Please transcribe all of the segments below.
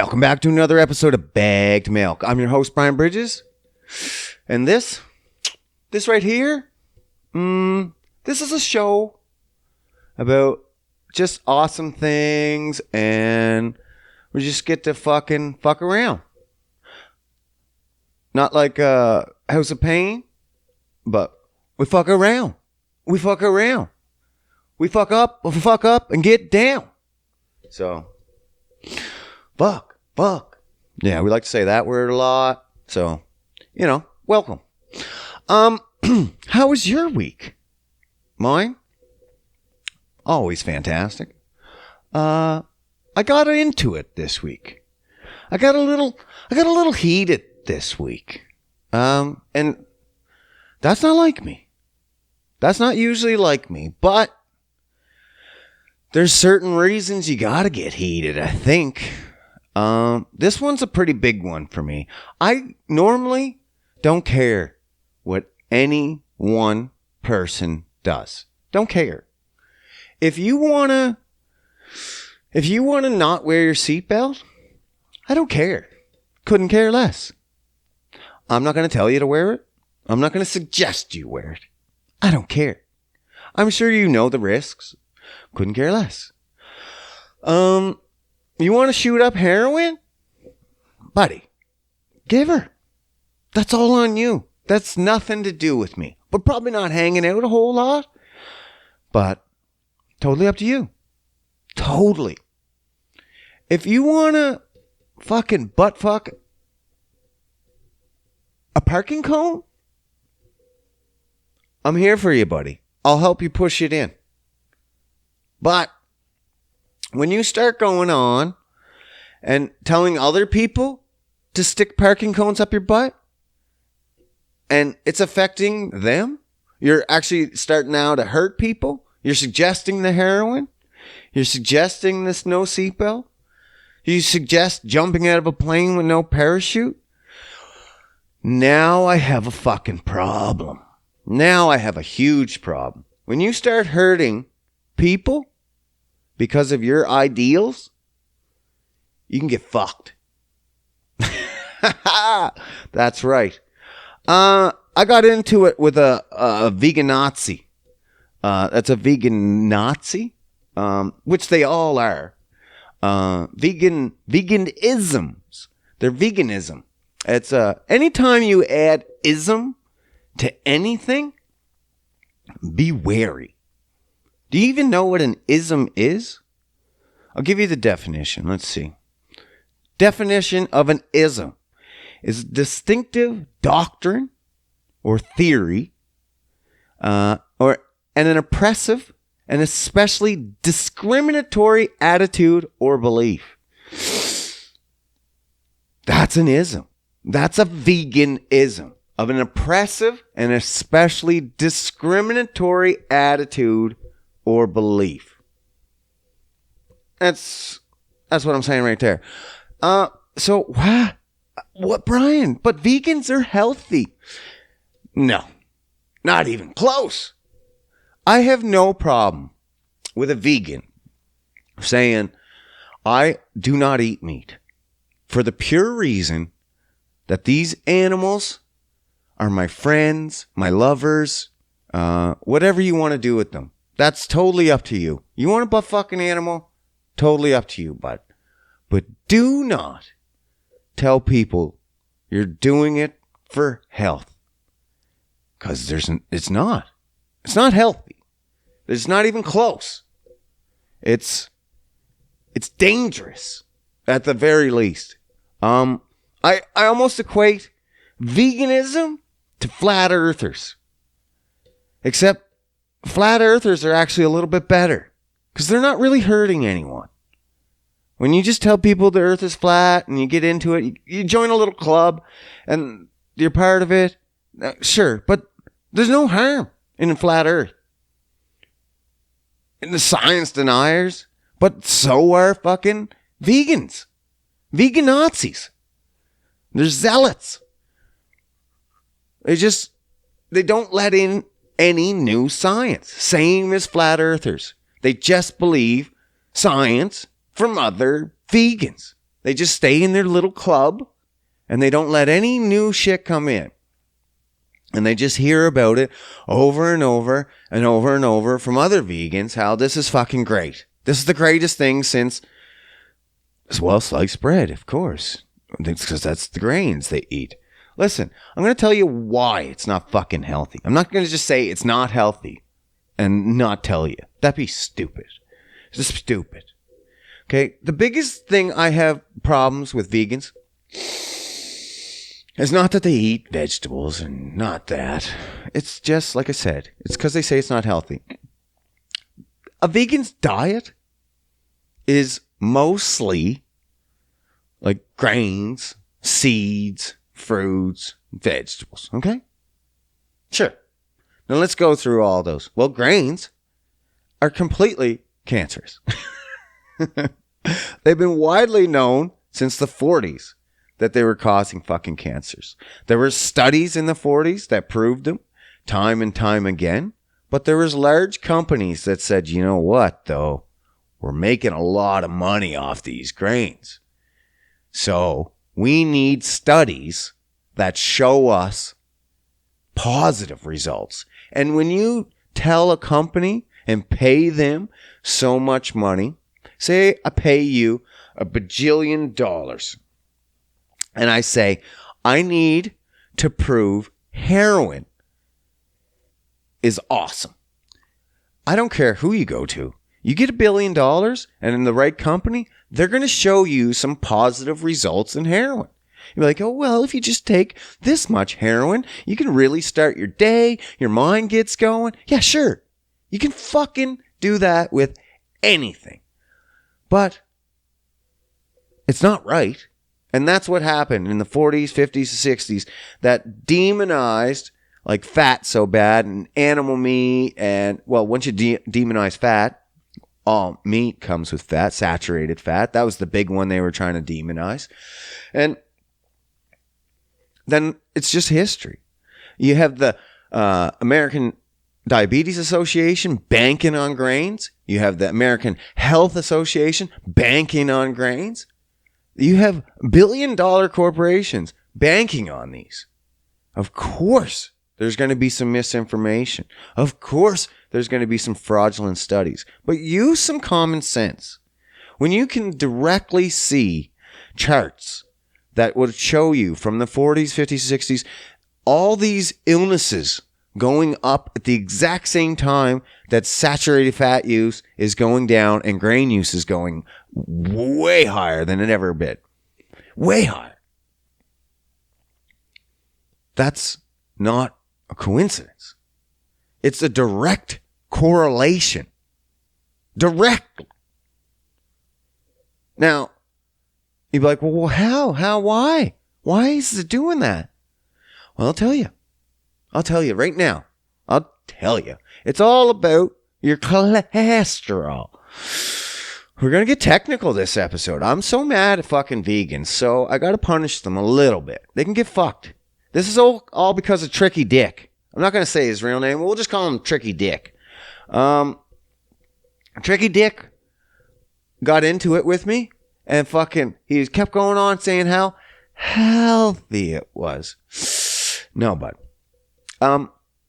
Welcome back to another episode of Bagged Milk. I'm your host, Brian Bridges. And this right here, this is a show about just awesome things, and we just get to fuck around. Not like House of Pain, but we fuck around. We fuck around. We fuck up and get down. So, fuck. Yeah, we like to say that word a lot. So, welcome. How was your week? Mine? Always fantastic. I got into it this week. I got a little heated this week. And that's not like me. That's not usually like me, but there's certain reasons you gotta get heated, I think. This one's a pretty big one for me. I normally don't care what any one person does. Don't care. If you wanna not wear your seatbelt, I don't care. Couldn't care less. I'm not gonna tell you to wear it. I'm not gonna suggest you wear it. I don't care. I'm sure you know the risks. Couldn't care less. You want to shoot up heroin? Buddy, give her. That's all on you. That's nothing to do with me. We're probably not hanging out a whole lot, but totally up to you. Totally. If you want to fucking butt fuck a parking cone, I'm here for you, buddy. I'll help you push it in. But when you start going on and telling other people to stick parking cones up your butt and it's affecting them, you're actually starting now to hurt people. You're suggesting the heroin. You're suggesting this no seatbelt. You suggest jumping out of a plane with no parachute. Now I have a fucking problem. Now I have a huge problem. When you start hurting people because of your ideals, you can get fucked. That's right. I got into it with a vegan Nazi. That's a vegan Nazi, which they all are. Veganisms. They're veganism. It's anytime you add ism to anything, be wary. Do you even know what an ism is? I'll give you the definition. Let's see. Definition of an ism is distinctive doctrine or theory, and an oppressive and especially discriminatory attitude or belief. That's an ism. That's a veganism of an oppressive and especially discriminatory attitude or belief. That's what I'm saying right there. So what, Brian? But vegans are healthy. No, not even close. I have no problem with a vegan saying, I do not eat meat for the pure reason that these animals are my friends, my lovers, whatever you want to do with them. That's totally up to you. You want to butt fuck an animal? Totally up to you, bud. But do not tell people you're doing it for health. Because it's not. It's not healthy. It's not even close. It's dangerous at the very least. I almost equate veganism to flat earthers. Except flat earthers are actually a little bit better because they're not really hurting anyone. When you just tell people the earth is flat and you get into it, you join a little club and you're part of it. Sure, but there's no harm in a flat earth. And the science deniers, but so are fucking vegans. Vegan Nazis. They're zealots. They don't let in any new science. Same as flat earthers. They just believe science from other vegans. They just stay in their little club and they don't let any new shit come in. And they just hear about it over and over and over and over from other vegans, how this is fucking great. This is the greatest thing since, well, sliced bread, of course. Because that's the grains they eat. Listen, I'm going to tell you why it's not fucking healthy. I'm not going to just say it's not healthy and not tell you. That'd be stupid. It's just stupid. Okay, the biggest thing I have problems with vegans is not that they eat vegetables and not that. It's just, like I said, it's because they say it's not healthy. A vegan's diet is mostly like grains, seeds, fruits, vegetables. Okay? Sure. Now let's go through all those. Well, grains are completely cancerous. They've been widely known since the 40s that they were causing fucking cancers. There were studies in the 40s that proved them time and time again. But there was large companies that said, you know what, though? We're making a lot of money off these grains. So we need studies that show us positive results. And when you tell a company and pay them so much money, say I pay you $1 bajillion, and I say, I need to prove heroin is awesome. I don't care who you go to. You get $1 billion, and in the right company, they're going to show you some positive results in heroin. You're like, oh, well, if you just take this much heroin, you can really start your day. Your mind gets going. Yeah, sure. You can fucking do that with anything. But it's not right. And that's what happened in the 40s, 50s, 60s that demonized like fat so bad and animal meat. And, well, once you demonize fat, all meat comes with fat, saturated fat. That was the big one they were trying to demonize. And then it's just history. You have the American Diabetes Association banking on grains. You have the American Health Association banking on grains. You have billion-dollar corporations banking on these. Of course, there's going to be some misinformation. Of course, there's going to be some fraudulent studies. But use some common sense. When you can directly see charts that would show you from the 40s, 50s, 60s, all these illnesses going up at the exact same time that saturated fat use is going down and grain use is going way higher than it ever been. Way higher. That's not a coincidence. It's a direct correlation. Direct. Now, you'd be like, well, how? How? Why? Why is it doing that? Well, I'll tell you. I'll tell you right now. I'll tell you. It's all about your cholesterol. We're going to get technical this episode. I'm so mad at fucking vegans, so I got to punish them a little bit. They can get fucked. This is all because of Tricky Dick. I'm not going to say his real name. We'll just call him Tricky Dick. Tricky Dick got into it with me, and fucking, he kept going on saying how healthy it was. No, bud.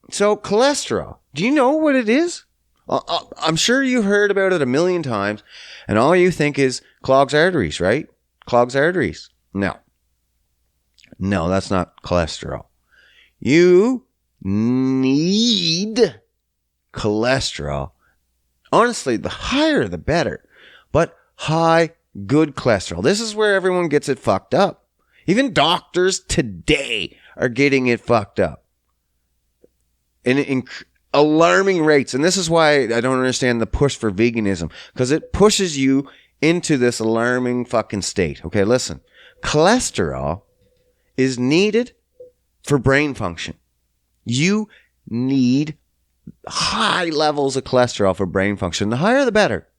So cholesterol, do you know what it is? I'm sure you've heard about it 1,000,000 times, and all you think is clogs arteries, right? Clogs arteries. No, that's not cholesterol. You need cholesterol. Honestly, the higher the better, but high good cholesterol. This is where everyone gets it fucked up. Even doctors today are getting it fucked up. In alarming rates. And this is why I don't understand the push for veganism. Because it pushes you into this alarming fucking state. Okay, listen. Cholesterol is needed for brain function. You need high levels of cholesterol for brain function. The higher the better.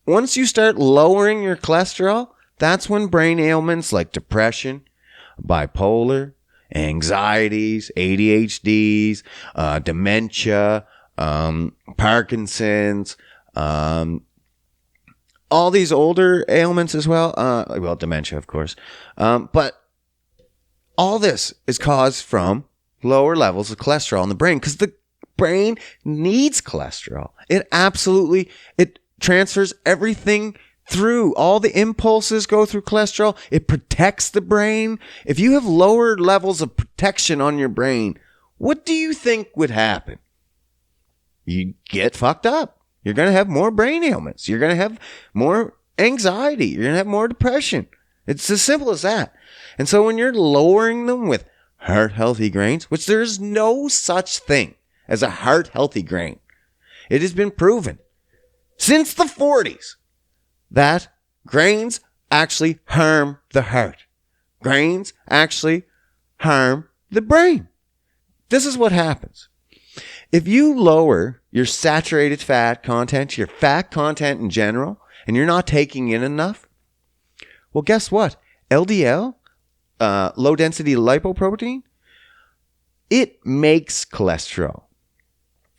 Once you start lowering your cholesterol, that's when brain ailments like depression, bipolar, anxieties, ADHDs, dementia, Parkinson's, all all these older ailments as well. Well, dementia, of course. But all this is caused from lower levels of cholesterol in the brain, because the brain needs cholesterol. It transfers everything through. All the impulses go through cholesterol. It protects the brain. If you have lower levels of protection on your brain, what do you think would happen? You get fucked up. You're going to have more brain ailments. You're going to have more anxiety. You're going to have more depression. It's as simple as that. And so when you're lowering them with heart healthy grains, which there's no such thing as a heart healthy grain, it has been proven since the 40s that grains actually harm the heart. Grains actually harm the brain. This is what happens. If you lower your saturated fat content, your fat content in general, and you're not taking in enough, well, guess what? LDL, low density lipoprotein, it makes cholesterol.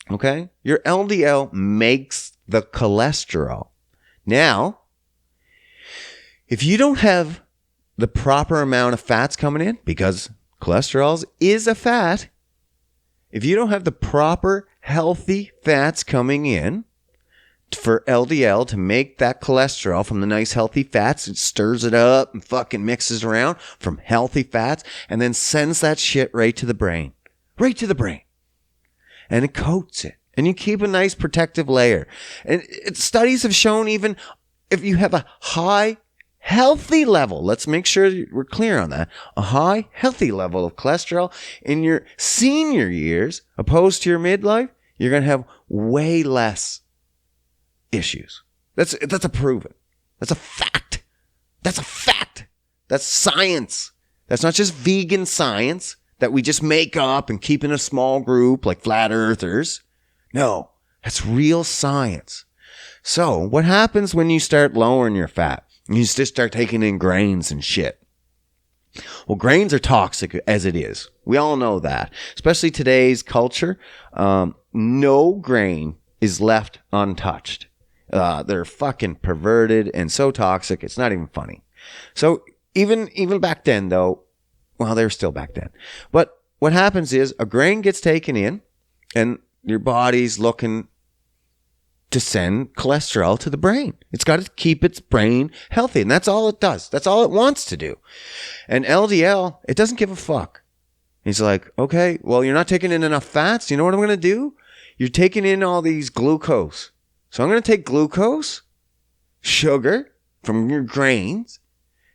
Okay? Your LDL makes the cholesterol. Now, if you don't have the proper amount of fats coming in, because cholesterol is a fat, if you don't have the proper healthy fats coming in for LDL to make that cholesterol from the nice healthy fats, it stirs it up and fucking mixes around from healthy fats and then sends that shit right to the brain. Right to the brain. And it coats it. And you keep a nice protective layer. And studies have shown even if you have a high healthy level, let's make sure we're clear on that, a high healthy level of cholesterol in your senior years opposed to your midlife, you're going to have way less issues. That's a proven. That's a fact. That's a fact. That's science. That's not just vegan science that we just make up and keep in a small group like flat earthers. No, that's real science. So what happens when you start lowering your fat? You just start taking in grains and shit. Well, grains are toxic as it is. We all know that. Especially today's culture. No grain is left untouched. They're fucking perverted and so toxic, it's not even funny. So even back then, though, well, they were still back then. But what happens is a grain gets taken in and your body's looking to send cholesterol to the brain. It's got to keep its brain healthy. And that's all it does. That's all it wants to do. And LDL, it doesn't give a fuck. He's like, okay, well, you're not taking in enough fats. You know what I'm going to do? You're taking in all these glucose. So I'm going to take glucose, sugar from your grains,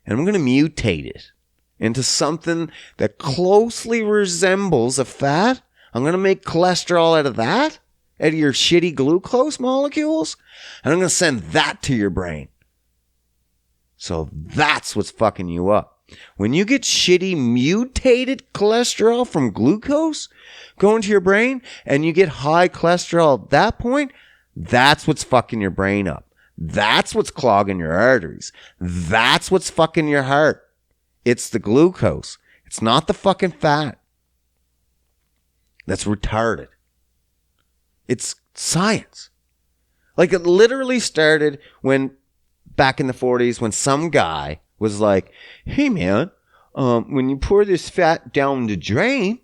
and I'm going to mutate it into something that closely resembles a fat. I'm going to make cholesterol out of that. Out of your shitty glucose molecules, and I'm going to send that to your brain. So that's what's fucking you up. When you get shitty mutated cholesterol from glucose going to your brain, and you get high cholesterol at that point, that's what's fucking your brain up. That's what's clogging your arteries. That's what's fucking your heart. It's the glucose. It's not the fucking fat. That's retarded. It's science. Like it literally started when back in the 40s when some guy was like, hey man, when you pour this fat down the drain,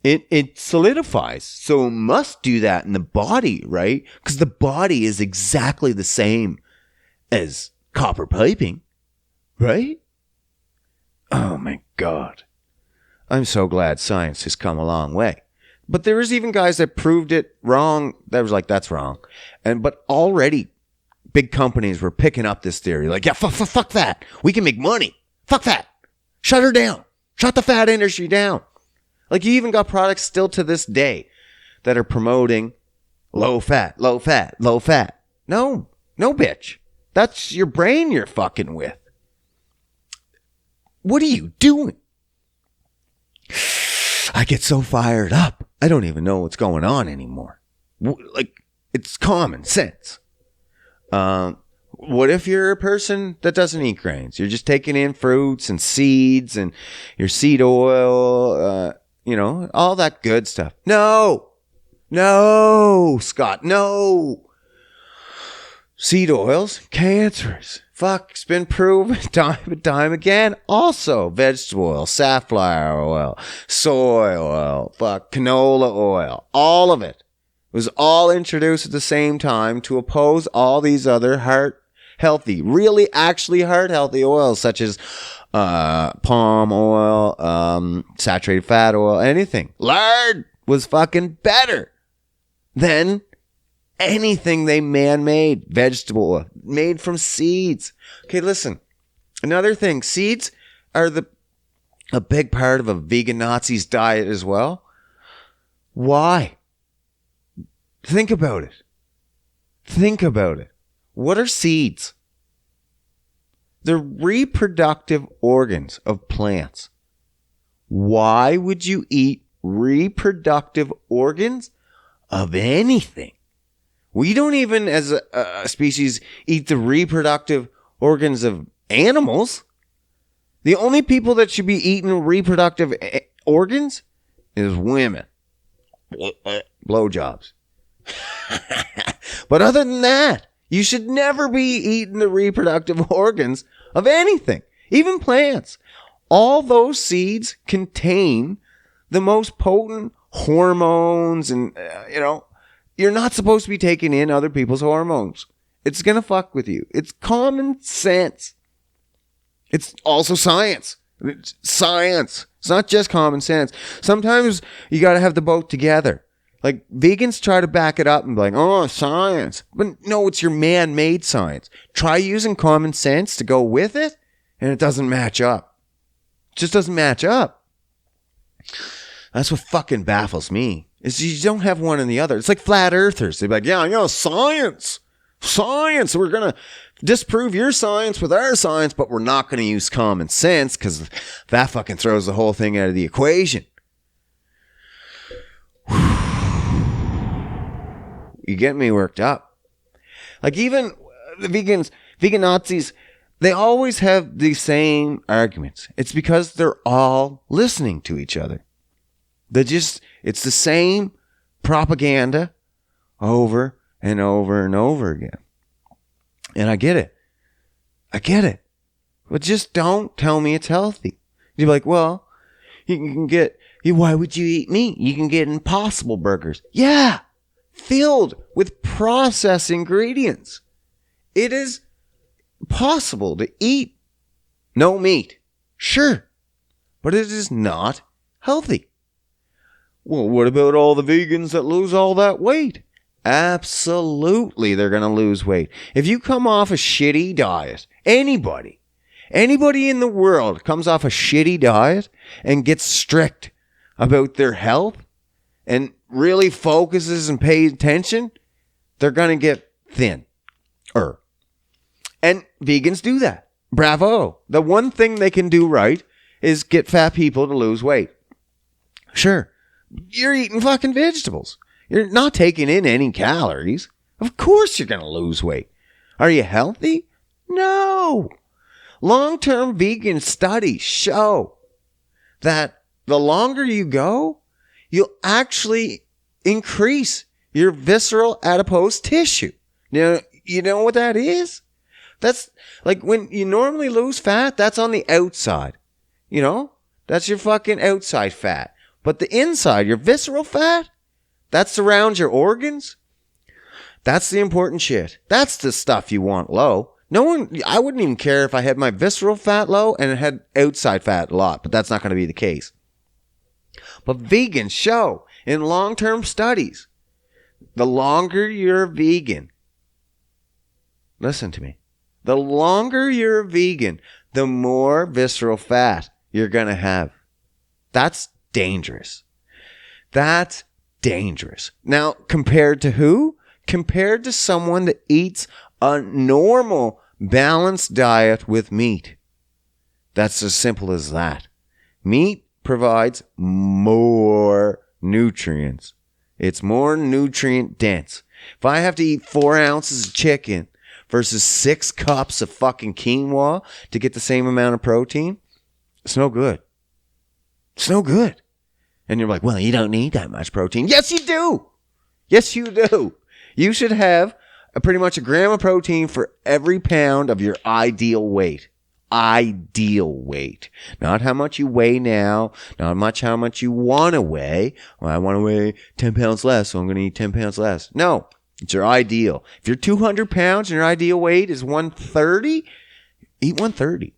it solidifies. So it must do that in the body, right? Because the body is exactly the same as copper piping, right? Oh my God. I'm so glad science has come a long way. But there was even guys that proved it wrong. That was like, that's wrong. But already big companies were picking up this theory. Like, yeah, fuck that. We can make money. Fuck that. Shut her down. Shut the fat industry down. Like you even got products still to this day that are promoting low fat, low fat, low fat. No, bitch. That's your brain you're fucking with. What are you doing? I get so fired up. I don't even know what's going on anymore. Like, it's common sense. What if you're a person that doesn't eat grains? You're just taking in fruits and seeds and your seed oil, all that good stuff. No, Scott, no. Seed oils, cancerous. Fuck, it's been proven time and time again. Also, vegetable oil, safflower oil, soy oil, fuck, canola oil, all of it was all introduced at the same time to oppose all these other heart healthy, really actually heart healthy oils such as palm oil, saturated fat oil, anything. Lard was fucking better than anything they man-made. Vegetable oil made from seeds. Okay, listen. Another thing, seeds are a big part of a vegan Nazi's diet as well. Why? Think about it. Think about it. What are seeds? They're reproductive organs of plants. Why would you eat reproductive organs of anything? We don't even, as a species, eat the reproductive organs of animals. The only people that should be eating reproductive organs is women. Blowjobs. But other than that, you should never be eating the reproductive organs of anything, even plants. All those seeds contain the most potent hormones and, you're not supposed to be taking in other people's hormones. It's going to fuck with you. It's common sense. It's also science. It's science. It's not just common sense. Sometimes you got to have the both together. Like vegans try to back it up and be like, oh, science. But no, it's your man-made science. Try using common sense to go with it, and it doesn't match up. It just doesn't match up. That's what fucking baffles me. Is you don't have one and the other. It's like flat earthers. They're like, yeah, science. Science. We're going to disprove your science with our science, but we're not going to use common sense because that fucking throws the whole thing out of the equation. You get me worked up. Like even the vegan Nazis, they always have the same arguments. It's because they're all listening to each other. It's the same propaganda over and over and over again. And I get it. But just don't tell me it's healthy. You're like, well, why would you eat meat? You can get Impossible burgers. Yeah, filled with processed ingredients. It is possible to eat no meat. Sure. But it is not healthy. Well, what about all the vegans that lose all that weight? Absolutely, they're going to lose weight. If you come off a shitty diet, anybody in the world comes off a shitty diet and gets strict about their health and really focuses and pays attention, they're going to get thin. And vegans do that. Bravo. The one thing they can do right is get fat people to lose weight. Sure. You're eating fucking vegetables. You're not taking in any calories. Of course you're going to lose weight. Are you healthy? No. Long-term vegan studies show that the longer you go, you'll actually increase your visceral adipose tissue. Now, you know what that is? That's like when you normally lose fat, that's on the outside. That's your fucking outside fat. But the inside, your visceral fat, that surrounds your organs. That's the important shit. That's the stuff you want low. I wouldn't even care if I had my visceral fat low and it had outside fat a lot, but that's not going to be the case. But vegans show in long-term studies, the longer you're vegan, listen to me, the longer you're vegan, the more visceral fat you're going to have. That's dangerous. That's dangerous. Now, compared to who? Compared to someone that eats a normal, balanced diet with meat. That's as simple as that. Meat provides more nutrients. It's more nutrient dense. If I have to eat 4 ounces of chicken versus 6 cups of fucking quinoa to get the same amount of protein, it's no good. It's no good. And you're like, well, you don't need that much protein. Yes, you do. Yes, you do. You should have pretty much a gram of protein for every pound of your ideal weight. Ideal weight. Not how much you weigh now, not how much you want to weigh. Well, I want to weigh 10 pounds less, so I'm going to eat 10 pounds less. No, it's your ideal. If you're 200 pounds and your ideal weight is 130, eat 130.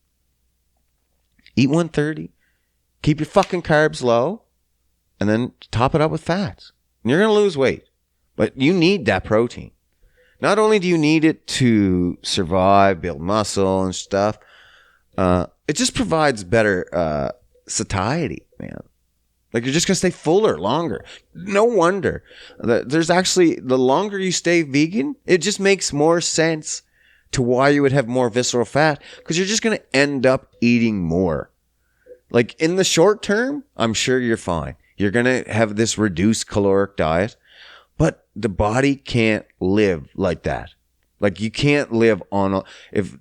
Eat 130. Keep your fucking carbs low, and then top it up with fats. And you're going to lose weight, but you need that protein. Not only do you need it to survive, build muscle and stuff, it just provides better satiety, man. Like, you're just going to stay fuller longer. No wonder. There's actually, the longer you stay vegan, it just makes more sense to why you would have more visceral fat, because you're just going to end up eating more. Like, in the short term, I'm sure you're fine. You're going to have this reduced caloric diet, but the body can't live like that. Like, you can't live on, if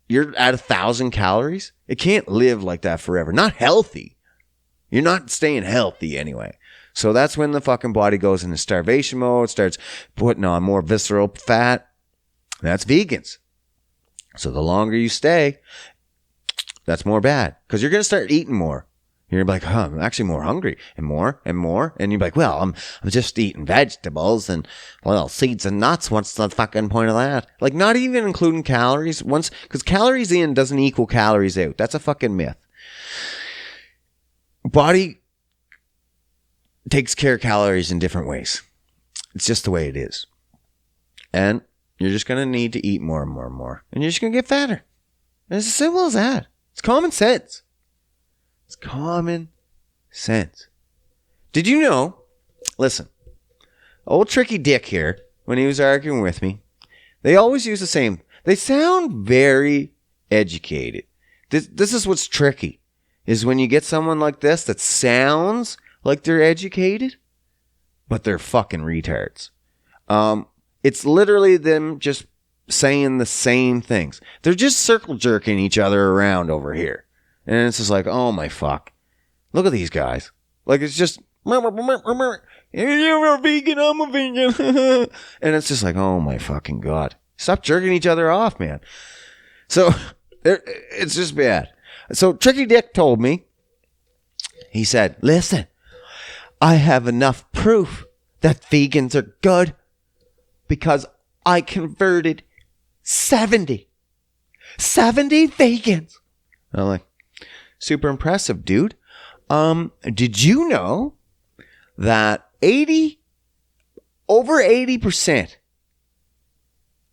you're at 1,000 calories, it can't live like that forever. Not healthy. You're not staying healthy anyway. So that's when the fucking body goes into starvation mode, starts putting on more visceral fat. That's vegans. So the longer you stay, that's more bad, because you're going to start eating more. You're like, I'm actually more hungry, and more and more. And you're like, well, I'm just eating vegetables and, well, seeds and nuts. What's the fucking point of that? Like, not even including calories once, because calories in doesn't equal calories out. That's a fucking myth. Body takes care of calories in different ways. It's just the way it is. And you're just going to need to eat more and more and more. And you're just going to get fatter. And it's as simple as that. It's common sense. It's common sense. Did you know? Listen, old Tricky Dick here, when he was arguing with me, they always use the same. They sound very educated. This is what's tricky, is when you get someone like this that sounds like they're educated, but they're fucking retards. It's literally them just saying the same things. They're just circle jerking each other around over here. And it's just like, oh my fuck. Look at these guys. Like, it's just, you're a vegan, I'm a vegan. And it's just like, oh my fucking God. Stop jerking each other off, man. So, it's just bad. So, Tricky Dick told me, he said, listen, I have enough proof that vegans are good because I converted 70 vegans. I'm like, super impressive, dude. Did you know that over 80%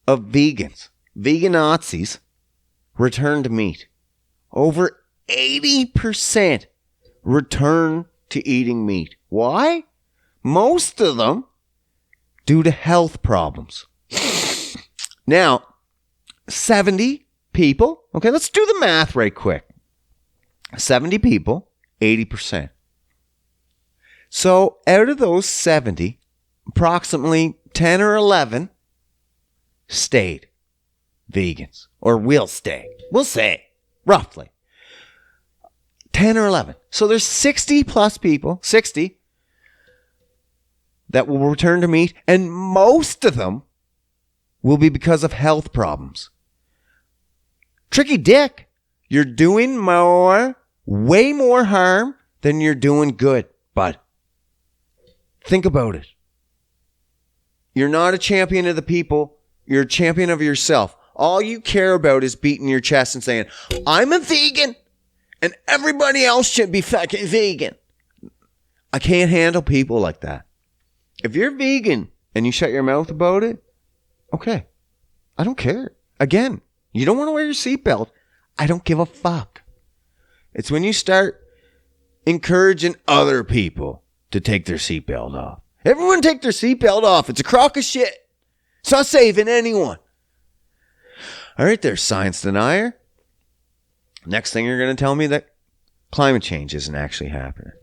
of vegans, vegan Nazis, return to meat? Over 80% return to eating meat. Why? Most of them due to health problems. Now, 70 people. Okay, let's do the math right quick. 70 people, 80%. So out of those 70, approximately 10 or 11 stayed vegans, or will stay. We'll say, roughly. 10 or 11. So there's 60 plus people, 60, that will return to meat, and most of them will be because of health problems. Tricky Dick, you're doing way more harm than you're doing good, bud. Think about it. You're not a champion of the people. You're a champion of yourself. All you care about is beating your chest and saying, I'm a vegan and everybody else should be fucking vegan. I can't handle people like that. If you're vegan and you shut your mouth about it, okay. I don't care. Again, you don't want to wear your seatbelt. I don't give a fuck. It's when you start encouraging other people to take their seatbelt off. Everyone take their seatbelt off. It's a crock of shit. It's not saving anyone. All right there, science denier. Next thing you're going to tell me that climate change isn't actually happening.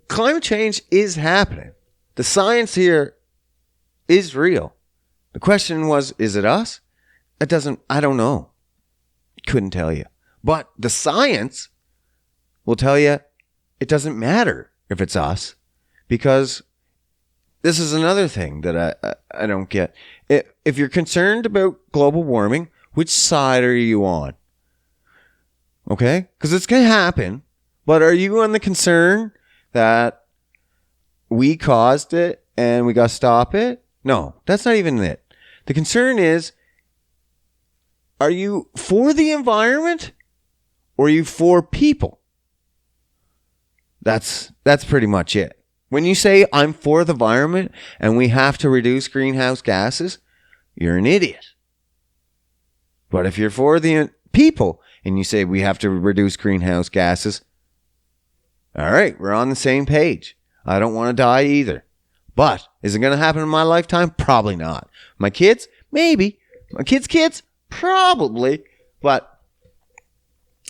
Climate change is happening. The science here is real. The question was, is it us? I don't know. Couldn't tell you. But the science will tell you it doesn't matter if it's us, because this is another thing that I don't get. If you're concerned about global warming, which side are you on? Okay? Because it's going to happen. But are you on the concern that we caused it and we got to stop it? No, that's not even it. The concern is, are you for the environment or are you for people? That's pretty much it. When you say I'm for the environment and we have to reduce greenhouse gases, you're an idiot. But if you're for the people and you say we have to reduce greenhouse gases, all right, we're on the same page. I don't want to die either. But is it going to happen in my lifetime? Probably not. My kids? Maybe. My kids? Probably. But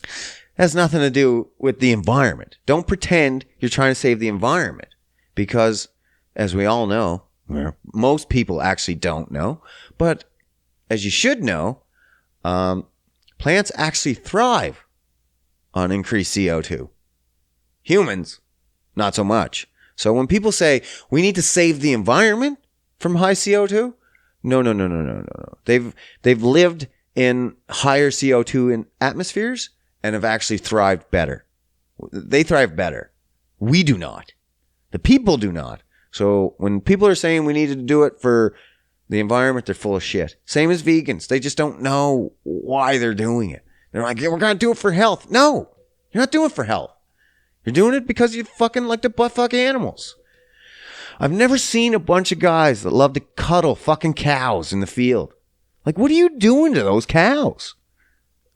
it has nothing to do with the environment. Don't pretend you're trying to save the environment. Because, as we all know, most people actually don't know, but as you should know, plants actually thrive on increased CO2. Humans, not so much. So when people say we need to save the environment from high CO2, no. They've lived in higher CO2 in atmospheres and have actually thrived better. They thrive better. We do not. The people do not. So when people are saying we need to do it for the environment, they're full of shit. Same as vegans. They just don't know why they're doing it. They're like, yeah, we're going to do it for health. No, you're not doing it for health. You're doing it because you fucking like to butt fuck animals. I've never seen a bunch of guys that love to cuddle fucking cows in the field. Like, what are you doing to those cows?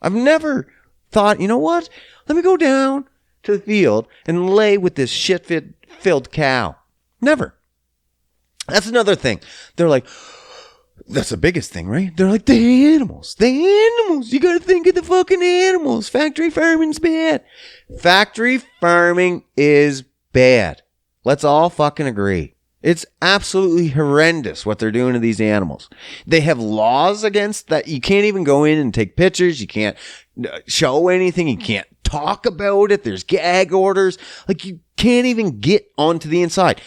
I've never thought, you know what? Let me go down to the field and lay with this shit-filled cow. Never. That's another thing. They're like, that's the biggest thing, right? They're like, the animals. You gotta think of the fucking animals. Factory farming's bad. Factory farming is bad. Let's all fucking agree. It's absolutely horrendous what they're doing to these animals. They have laws against that. You can't even go in and take pictures. You can't show anything. You can't talk about it. There's gag orders. Like, you can't even get onto the inside.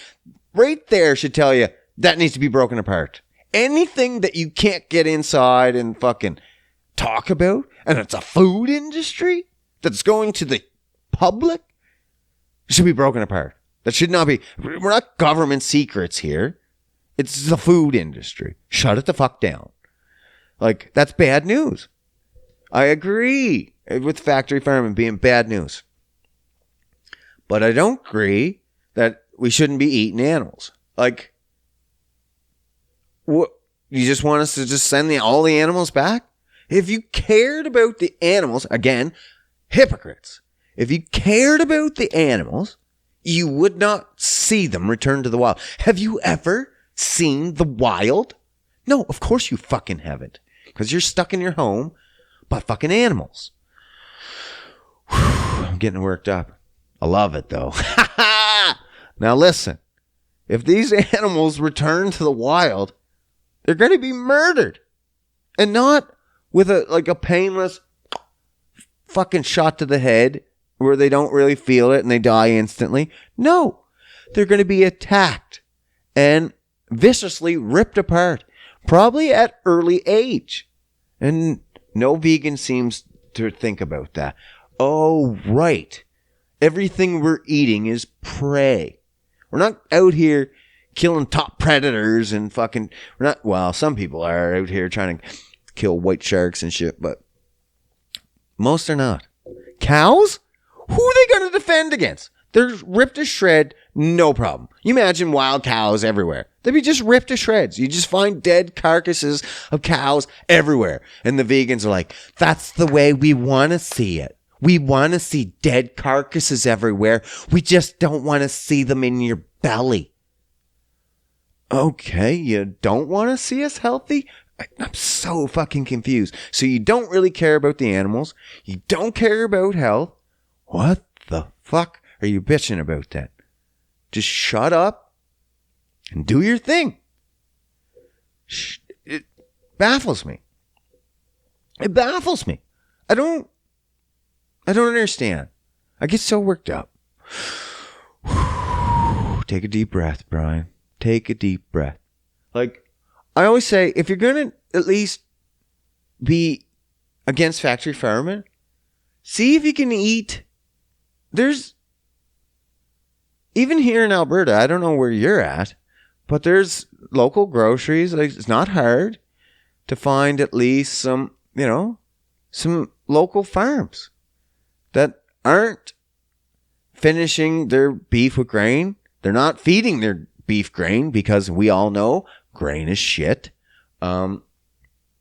Right there should tell you that needs to be broken apart. Anything that you can't get inside and fucking talk about, and it's a food industry that's going to the public, should be broken apart. That should not be. We're not government secrets here. It's the food industry. Shut it the fuck down. Like, that's bad news. I agree with factory farming being bad news. But I don't agree that we shouldn't be eating animals. Like, what? You just want us to just send all the animals back? If you cared about the animals, again, hypocrites. If you cared about the animals, you would not see them return to the wild. Have you ever seen the wild? No, of course you fucking haven't. Because you're stuck in your home by fucking animals. Whew, I'm getting worked up. I love it, though. Now listen. If these animals return to the wild, they're going to be murdered. And not with a painless fucking shot to the head where they don't really feel it and they die instantly. No, they're going to be attacked and viciously ripped apart, probably at early age. And no vegan seems to think about that. Oh, right. Everything we're eating is prey. We're not out here killing top predators and fucking, some people are out here trying to kill white sharks and shit, but most are not. Cows? Who are they going to defend against? They're ripped to shred, no problem. You imagine wild cows everywhere. They'd be just ripped to shreds. You just find dead carcasses of cows everywhere. And the vegans are like, that's the way we want to see it. We want to see dead carcasses everywhere. We just don't want to see them in your belly. Okay, you don't want to see us healthy? I'm so fucking confused. So you don't really care about the animals. You don't care about health. What the fuck are you bitching about then? Just shut up and do your thing. It baffles me. It baffles me. I don't understand. I get so worked up. Take a deep breath, Brian. take a deep breath. Like, I always say, if you're going to at least be against factory farming, see if you can eat. There's, even here in Alberta, I don't know where you're at, but there's local groceries. Like, it's not hard to find at least some, some local farms that aren't finishing their beef with grain. They're not feeding their beef grain, because we all know grain is shit. They're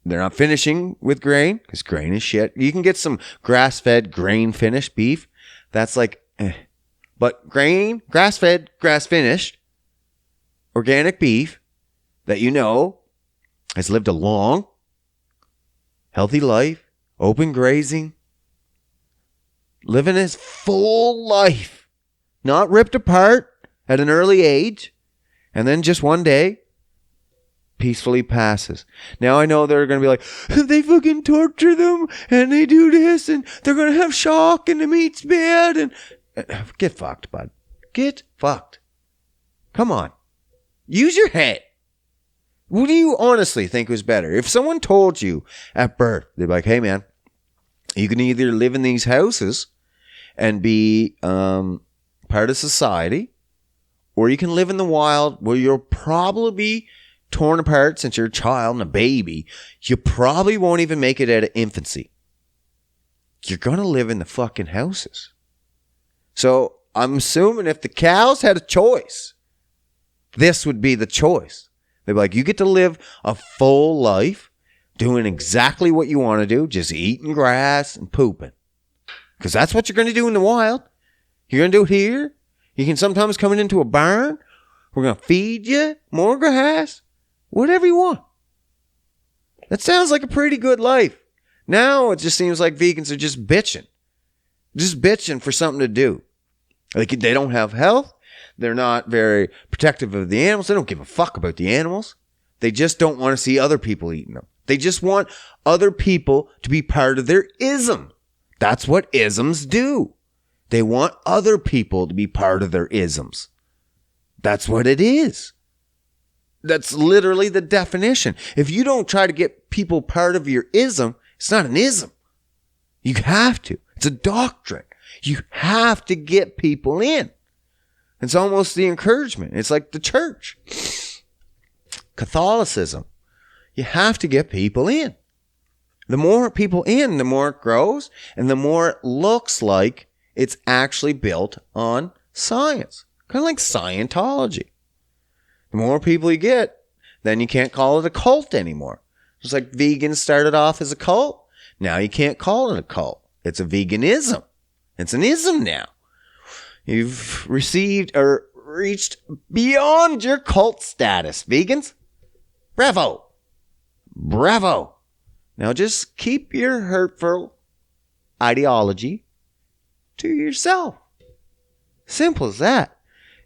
not finishing with grain because grain is shit. You can get some grass-fed, grain-finished beef. That's like, But grain, grass-fed, grass-finished, organic beef that has lived a long, healthy life, open grazing, living his full life, not ripped apart at an early age, and then just one day peacefully passes. Now I know they're going to be like, they fucking torture them and they do this and they're going to have shock and the meat's bad, and get fucked, bud. Get fucked. Come on. Use your head. What do you honestly think was better? If someone told you at birth, they'd be like, hey man, you can either live in these houses and be part of society, or you can live in the wild where you'll probably be torn apart since you're a child and a baby. You probably won't even make it out of infancy. You're going to live in the fucking houses. So I'm assuming if the cows had a choice, this would be the choice. They'd be like, you get to live a full life doing exactly what you want to do, just eating grass and pooping. Because that's what you're going to do in the wild. You're going to do it here. You can sometimes come into a barn. We're going to feed you more grass. Whatever you want. That sounds like a pretty good life. Now it just seems like vegans are just bitching. Just bitching for something to do. Like, they don't have health. They're not very protective of the animals. They don't give a fuck about the animals. They just don't want to see other people eating them. They just want other people to be part of their ism. That's what isms do. They want other people to be part of their isms. That's what it is. That's literally the definition. If you don't try to get people part of your ism, it's not an ism. You have to. It's a doctrine. You have to get people in. It's almost the encouragement. It's like the church. Catholicism. You have to get people in. The more people in, the more it grows, and the more it looks like it's actually built on science. Kind of like Scientology. The more people you get, then you can't call it a cult anymore. Just like vegans started off as a cult. Now you can't call it a cult. It's a veganism. It's an ism now. You've received or reached beyond your cult status. Vegans, bravo. Bravo. Now just keep your hurtful ideology to yourself. Simple as that.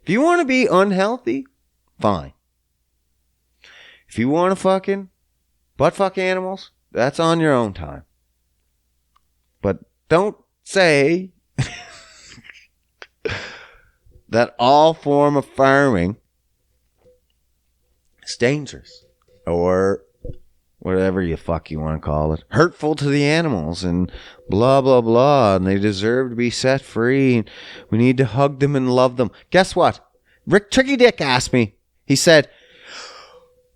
If you want to be unhealthy, fine. If you want to fucking butt fuck animals, that's on your own time. But don't say that all form of farming is dangerous or whatever you fuck you want to call it, hurtful to the animals and blah, blah, blah, and they deserve to be set free and we need to hug them and love them. Guess what? Rick Tricky Dick asked me. He said,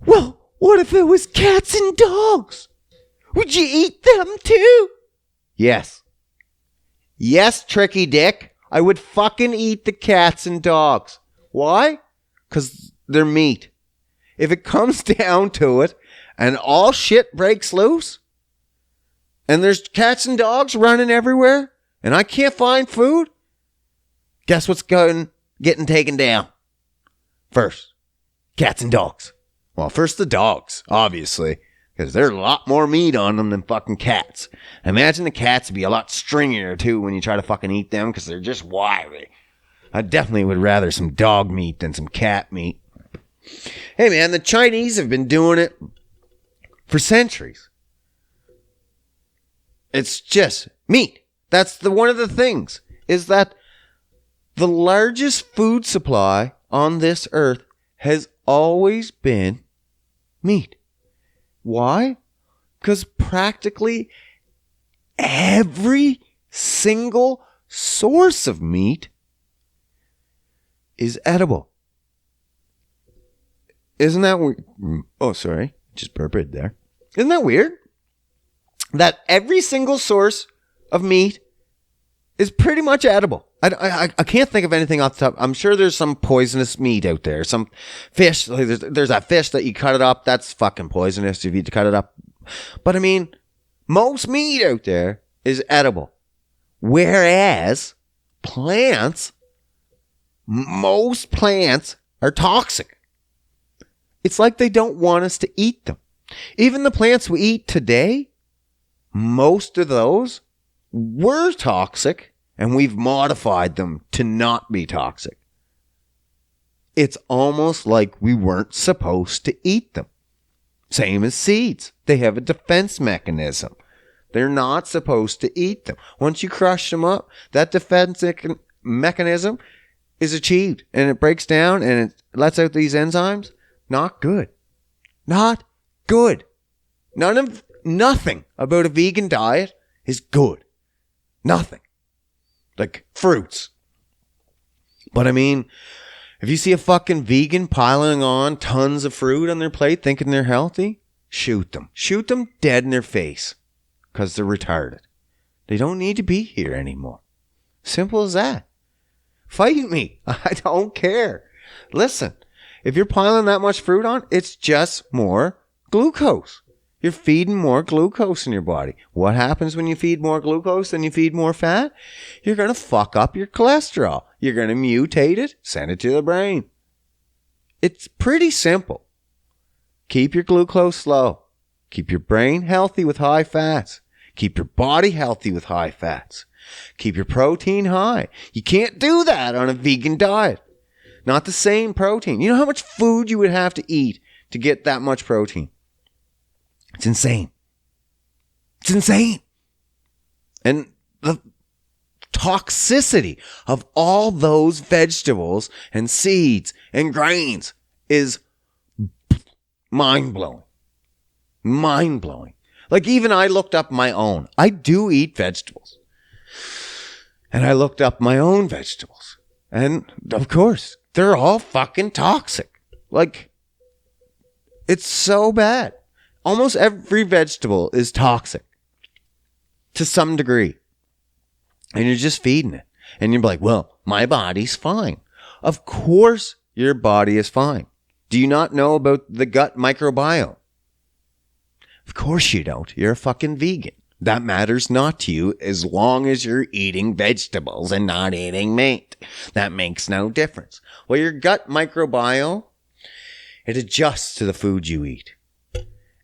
well, what if it was cats and dogs? Would you eat them too? Yes. Yes, Tricky Dick. I would fucking eat the cats and dogs. Why? Because they're meat. If it comes down to it and all shit breaks loose and there's cats and dogs running everywhere and I can't find food, guess what's getting taken down first? Cats and dogs. Well, first the dogs, obviously, because there's a lot more meat on them than fucking cats. Imagine the cats would be a lot stringier, too, when you try to fucking eat them, because they're just wiry. I definitely would rather some dog meat than some cat meat. Hey, man, the Chinese have been doing it for centuries. It's just meat. That's one of the things, is that the largest food supply on this earth has always been meat. Why? Because practically every single source of meat is edible. Isn't that weird? Oh, sorry. Just burped there. Isn't that weird? That every single source of meat is pretty much edible. I can't think of anything off the top. I'm sure there's some poisonous meat out there. Some fish. There's that fish that you cut it up. That's fucking poisonous if you cut it up. But I mean, most meat out there is edible. Whereas plants, most plants are toxic. It's like they don't want us to eat them. Even the plants we eat today, most of those were toxic, and we've modified them to not be toxic. It's almost like we weren't supposed to eat them. Same as seeds. They have a defense mechanism. They're not supposed to eat them. Once you crush them up, that defense mechanism is achieved, and it breaks down and it lets out these enzymes. Not good. Not good. Nothing about a vegan diet is good. Nothing. Like fruits. But I mean, if you see a fucking vegan piling on tons of fruit on their plate thinking they're healthy, shoot them. Shoot them dead in their face. Because they're retarded. They don't need to be here anymore. Simple as that. Fight me. I don't care. Listen, if you're piling that much fruit on, it's just more glucose. You're feeding more glucose in your body. What happens when you feed more glucose than you feed more fat? You're going to fuck up your cholesterol. You're going to mutate it, send it to the brain. It's pretty simple. Keep your glucose low. Keep your brain healthy with high fats. Keep your body healthy with high fats. Keep your protein high. You can't do that on a vegan diet. Not the same protein. You know how much food you would have to eat to get that much protein? It's insane. It's insane. And the toxicity of all those vegetables and seeds and grains is mind-blowing. Mind-blowing. Like even I looked up my own. I do eat vegetables. And I looked up my own vegetables. And of course, they're all fucking toxic. Like, it's so bad. Almost every vegetable is toxic to some degree. And you're just feeding it. And you're like, well, my body's fine. Of course your body is fine. Do you not know about the gut microbiome? Of course you don't. You're a fucking vegan. That matters not to you as long as you're eating vegetables and not eating meat. That makes no difference. Well, your gut microbiome, it adjusts to the food you eat.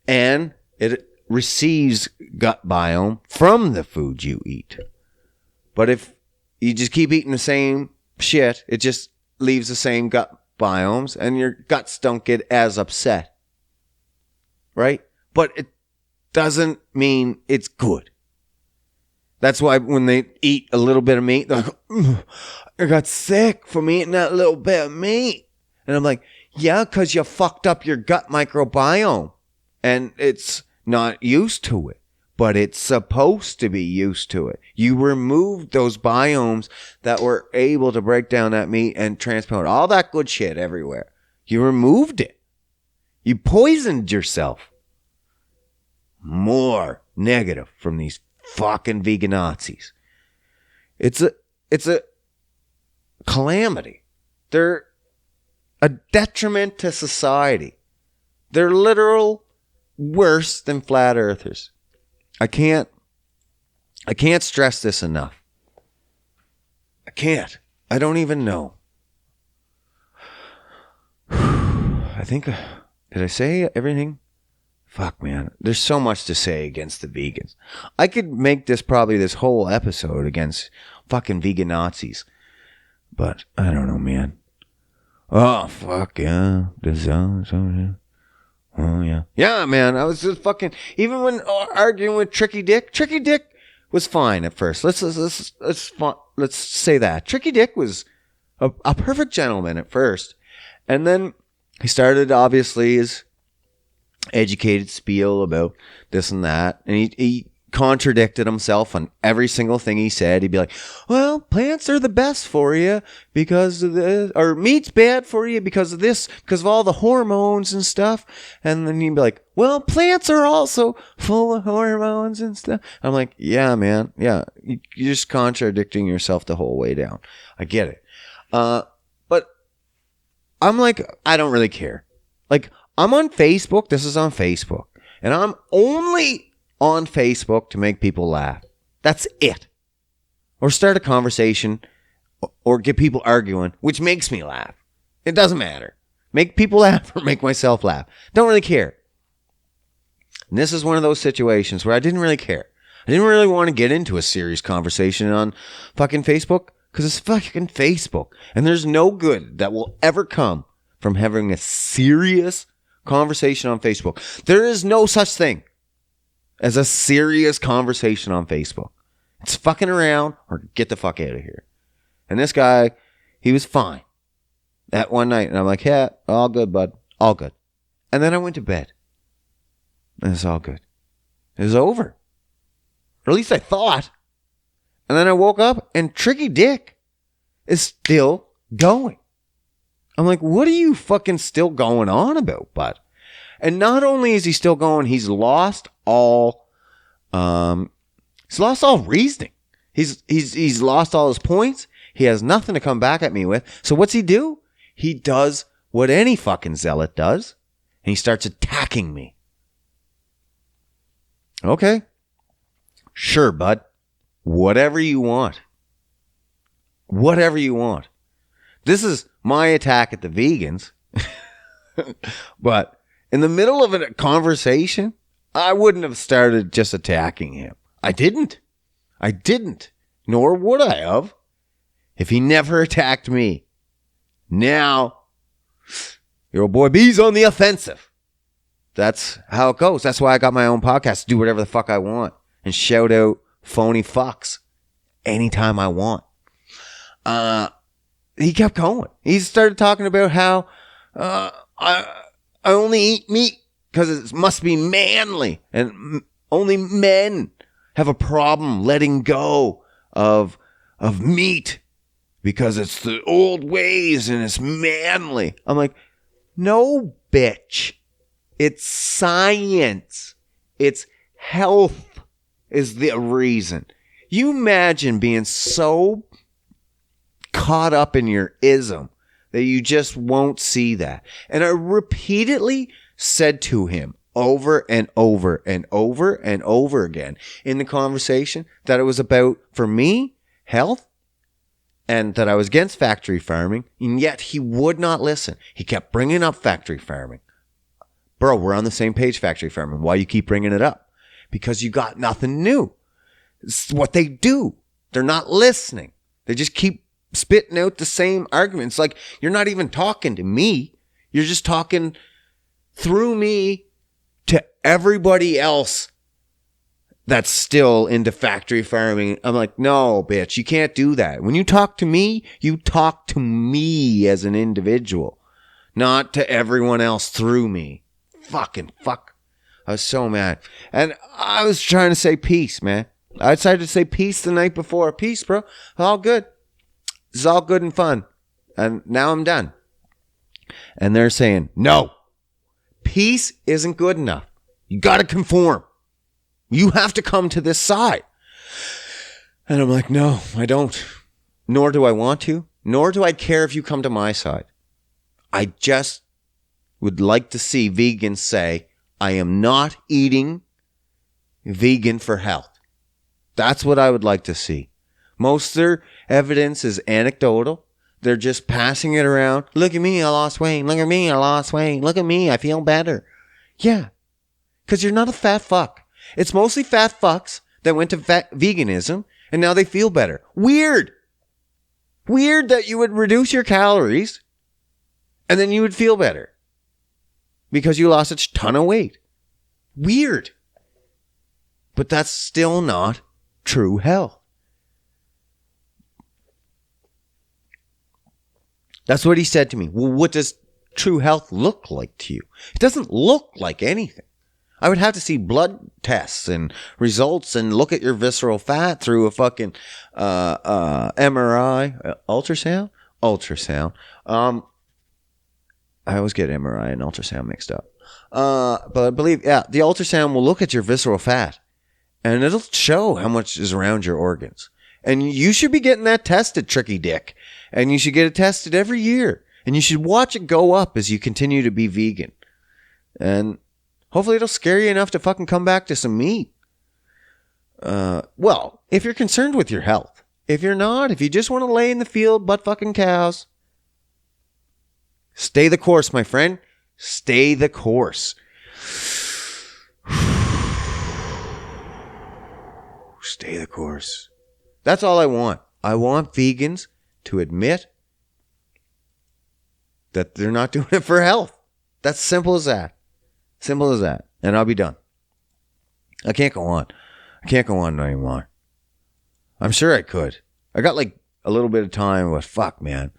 And it receives gut biome from the food you eat. But if you just keep eating the same shit, it just leaves the same gut biomes and your guts don't get as upset. Right? But it doesn't mean it's good. That's why when they eat a little bit of meat, they're like, I got sick from eating that little bit of meat. And I'm like, yeah, because you fucked up your gut microbiome. And it's not used to it. But it's supposed to be used to it. You removed those biomes that were able to break down that meat and transport all that good shit everywhere. You removed it. You poisoned yourself. More negative from these fucking vegan Nazis. It's a calamity. They're a detriment to society. They're literal worse than flat earthers. I can't stress this enough. I can't. I don't even know. I think, did I say everything? Fuck, man. There's so much to say against the vegans. I could make this whole episode against fucking vegan Nazis. But I don't know, man. Oh, fuck, yeah. Oh, yeah. Yeah, man. I was just fucking... Even when arguing with Tricky Dick was fine at first. Let's say that. Tricky Dick was a perfect gentleman at first. And then he started obviously his educated spiel about this and that, and he contradicted himself on every single thing he said. He'd be like, well, plants are the best for you because of this, or meat's bad for you because of this, because of all the hormones and stuff. And then he'd be like, well, plants are also full of hormones and stuff. I'm like, yeah, man. Yeah. You're just contradicting yourself the whole way down. I get it. But I'm like, I don't really care. Like, I'm on Facebook. This is on Facebook. And I'm only on Facebook to make people laugh. That's it. Or start a conversation or get people arguing, which makes me laugh. It doesn't matter. Make people laugh or make myself laugh. Don't really care. And this is one of those situations where I didn't really care. I didn't really want to get into a serious conversation on fucking Facebook because it's fucking Facebook. And there's no good that will ever come from having a serious conversation on Facebook. There is no such thing as a serious conversation on Facebook. It's fucking around or get the fuck out of here. And this guy, he was fine that one night. And I'm like, yeah, all good, bud. All good. And then I went to bed. And it's all good. It was over. Or at least I thought. And then I woke up and Tricky Dick is still going. I'm like, what are you fucking still going on about, bud? And not only is he still going, he's lost all reasoning. He's lost all his points. He has nothing to come back at me with. So what's he do? He does what any fucking zealot does, and he starts attacking me. Okay. Sure, bud. Whatever you want. Whatever you want. This is my attack at the vegans. But in the middle of a conversation, I wouldn't have started just attacking him. I didn't. Nor would I have if he never attacked me. Now, your boy B's on the offensive. That's how it goes. That's why I got my own podcast to do whatever the fuck I want and shout out phony fucks anytime I want. He kept going. He started talking about how I only eat meat because it must be manly, and only men have a problem letting go of meat because it's the old ways and it's manly. I'm like, no, bitch. It's science. It's health is the reason. You imagine being so caught up in your ism that you just won't see that. And I repeatedly said to him over and over and over and over again in the conversation that it was about, for me, health, and that I was against factory farming, and yet he would not listen. He kept bringing up factory farming. Bro, we're on the same page, factory farming. Why you keep bringing it up? Because you got nothing new. It's what they do. They're not listening. They just keep spitting out the same arguments. Like, you're not even talking to me. You're just talking through me to everybody else that's still into factory farming. I'm like, no, bitch, you can't do that. When you talk to me, you talk to me as an individual, not to everyone else through me. Fucking fuck. I was so mad. And I was trying to say peace, man. I decided to say peace the night before. Peace, bro. All good. It's all good and fun. And now I'm done. And they're saying, no, peace isn't good enough. You got to conform. You have to come to this side. And I'm like, no, I don't. Nor do I want to. Nor do I care if you come to my side. I just would like to see vegans say, I am not eating vegan for health. That's what I would like to see. Most of their evidence is anecdotal. They're just passing it around. Look at me, I lost weight. Look at me, I lost weight. Look at me, I feel better. Yeah, because you're not a fat fuck. It's mostly fat fucks that went to veganism and now they feel better. Weird. Weird that you would reduce your calories and then you would feel better because you lost a ton of weight. Weird. But that's still not true health. That's what he said to me. Well, what does true health look like to you? It doesn't look like anything. I would have to see blood tests and results and look at your visceral fat through a fucking MRI, ultrasound. I always get MRI and ultrasound mixed up. But I believe, the ultrasound will look at your visceral fat and it'll show how much is around your organs. And you should be getting that tested, tricky dick. And you should get it tested every year. And you should watch it go up as you continue to be vegan. And hopefully it'll scare you enough to fucking come back to some meat. Well, if you're concerned with your health. If you're not, if you just want to lay in the field, butt fucking cows, stay the course, my friend. Stay the course. Stay the course. That's all I want. I want vegans to admit that they're not doing it for health. That's simple as that. Simple as that. And I'll be done. I can't go on. I can't go on anymore. I'm sure I could. I got like a little bit of time, but fuck, man.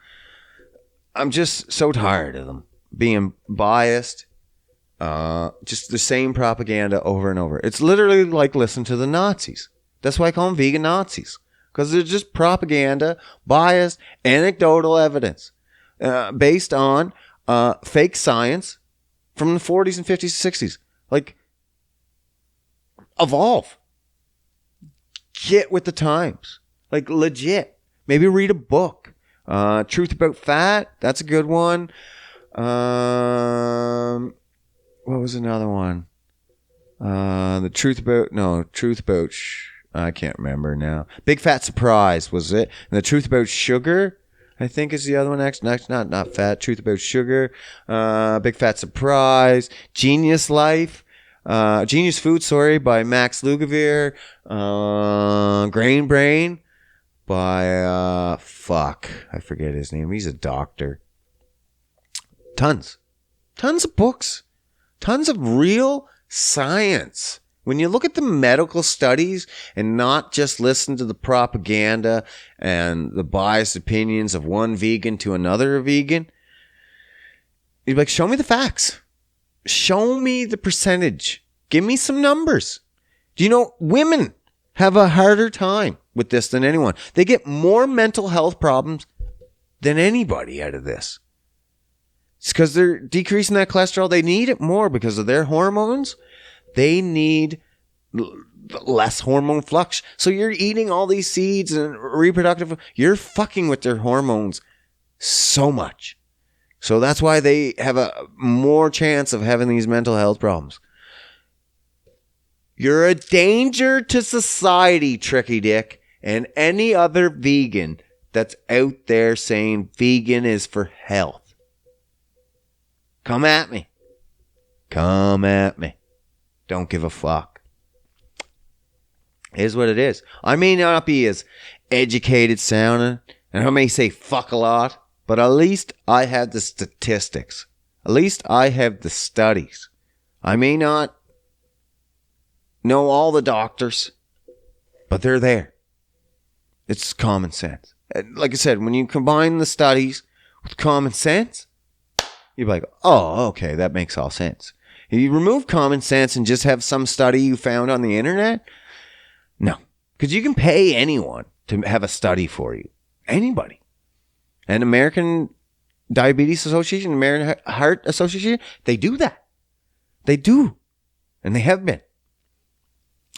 I'm just so tired of them being biased. Just the same propaganda over and over. It's literally like listen to the Nazis. That's why I call them vegan Nazis. Because they're just propaganda, biased, anecdotal evidence based on fake science from the 40s and 50s and 60s. Like, evolve. Get with the times. Like, legit. Maybe read a book. Truth About Fat. That's a good one. What was another one? Truth About... I can't remember now. Big Fat Surprise was it. And The Truth About Sugar, I think is the other one. Next, not fat. Truth About Sugar. Big Fat Surprise. Genius Food, by Max Lugavere. Grain Brain by, I forget his name. He's a doctor. Tons of books. Tons of real science. When you look at the medical studies and not just listen to the propaganda and the biased opinions of one vegan to another vegan, you're like, show me the facts. Show me the percentage. Give me some numbers. Do you know women have a harder time with this than anyone? They get more mental health problems than anybody out of this. It's because they're decreasing that cholesterol. They need it more because of their hormones. They need less hormone flux. So you're eating all these seeds and reproductive. You're fucking with their hormones so much. So that's why they have a more chance of having these mental health problems. You're a danger to society, Tricky Dick, and any other vegan that's out there saying vegan is for health. Come at me. Come at me. Don't give a fuck. It is what it is. I may not be as educated sounding, and I may say fuck a lot, but at least I have the statistics. At least I have the studies. I may not know all the doctors, but they're there. It's common sense. Like I said, when you combine the studies with common sense, you're like, oh, okay, that makes all sense. If you remove common sense and just have some study you found on the internet, no. Because you can pay anyone to have a study for you. Anybody. And American Diabetes Association, American Heart Association, they do that. They do. And they have been.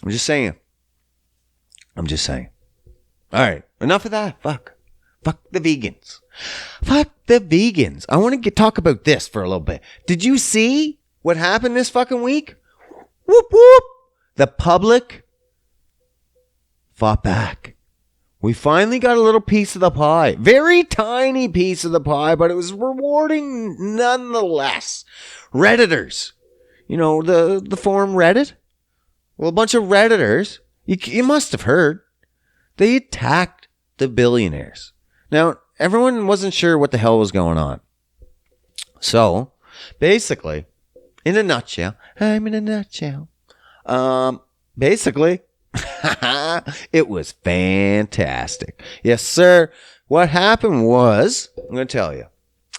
I'm just saying. All right. Enough of that. Fuck the vegans. Fuck the vegans. I want to talk about this for a little bit. Did you see what happened this fucking week? Whoop, whoop. The public fought back. We finally got a little piece of the pie. Very tiny piece of the pie, but it was rewarding nonetheless. Redditors. You know, the forum Reddit? Well, a bunch of Redditors, you must have heard, they attacked the billionaires. Now, everyone wasn't sure what the hell was going on. So, basically, in a nutshell, basically, it was fantastic. Yes, sir. What happened was, I'm going to tell you.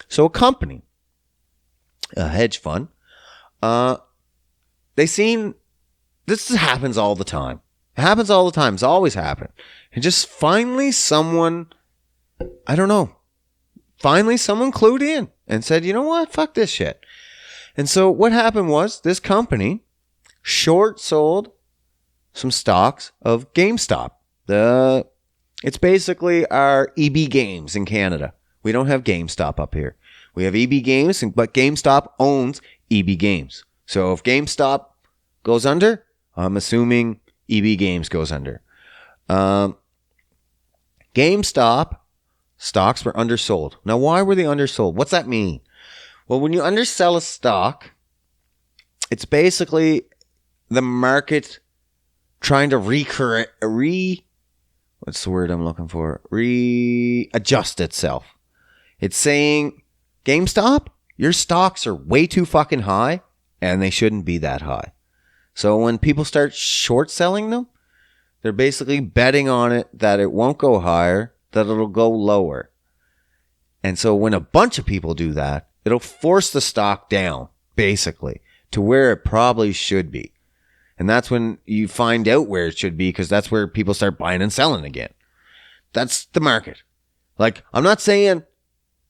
So a company a hedge fund. They seen this happens all the time. It happens all the time. It's always happened. And just finally someone, I don't know, finally someone clued in and said, you know what? Fuck this shit. And so what happened was this company short sold some stocks of GameStop. It's basically our EB Games in Canada. We don't have GameStop up here. We have EB Games, but GameStop owns EB Games. So if GameStop goes under, I'm assuming EB Games goes under. GameStop stocks were undersold. Now, why were they undersold? What's that mean? Well, when you undersell a stock, it's basically the market trying to what's the word I'm looking for? Readjust itself. It's saying, GameStop, your stocks are way too fucking high, and they shouldn't be that high. So when people start short selling them, they're basically betting on it that it won't go higher, that it'll go lower. And so when a bunch of people do that, it'll force the stock down, basically, to where it probably should be. And that's when you find out where it should be, because that's where people start buying and selling again. That's the market. Like, I'm not saying